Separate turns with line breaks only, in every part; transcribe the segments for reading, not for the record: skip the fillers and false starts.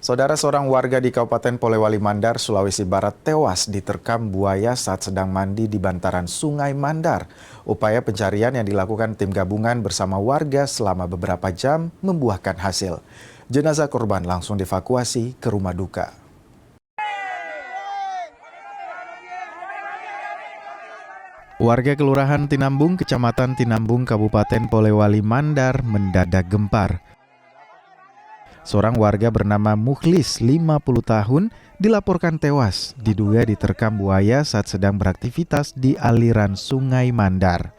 Saudara, seorang warga di Kabupaten Polewali Mandar, Sulawesi Barat tewas diterkam buaya saat sedang mandi di bantaran Sungai Mandar. Upaya pencarian yang dilakukan tim gabungan bersama warga selama beberapa jam membuahkan hasil. Jenazah korban langsung dievakuasi ke rumah duka. Warga Kelurahan Tinambung, Kecamatan Tinambung, Kabupaten Polewali Mandar mendadak gempar. Seorang warga bernama Mukhlis, 50 tahun, dilaporkan tewas diduga diterkam buaya saat sedang beraktivitas di aliran Sungai Mandar.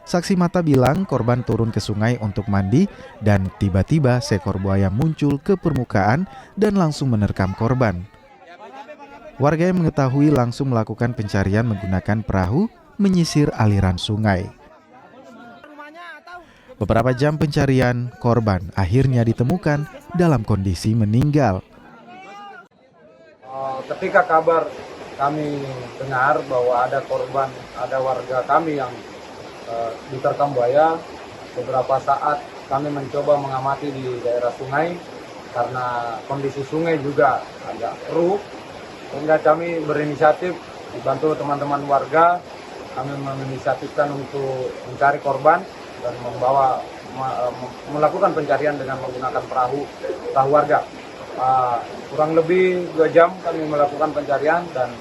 Saksi mata bilang korban turun ke sungai untuk mandi dan tiba-tiba seekor buaya muncul ke permukaan dan langsung menerkam korban. Warga yang mengetahui langsung melakukan pencarian menggunakan perahu menyisir aliran sungai. Beberapa jam pencarian, korban akhirnya ditemukan dalam kondisi meninggal.
Ketika kabar kami dengar bahwa ada korban, ada warga kami yang diterkam buaya, beberapa saat kami mencoba mengamati di daerah sungai karena kondisi sungai juga agak keruh, sehingga kami berinisiatif dibantu teman-teman warga, kami menginisiatifkan untuk mencari korban dan melakukan pencarian dengan menggunakan perahu warga. Kurang lebih 2 jam kami melakukan pencarian dan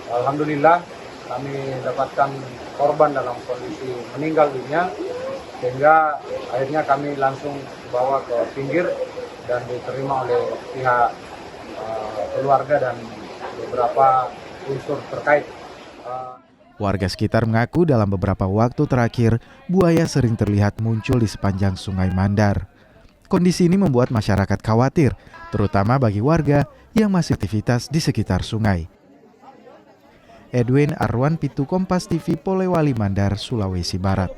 alhamdulillah kami dapatkan korban dalam kondisi meninggal dunia, sehingga akhirnya kami langsung bawa ke pinggir dan diterima oleh pihak keluarga dan beberapa unsur terkait.
Warga sekitar mengaku dalam beberapa waktu terakhir, buaya sering terlihat muncul di sepanjang Sungai Mandar. Kondisi ini membuat masyarakat khawatir, terutama bagi warga yang masih aktivitas di sekitar sungai. Edwin Arwan Pitu, Kompas TV, Polewali Mandar, Sulawesi Barat.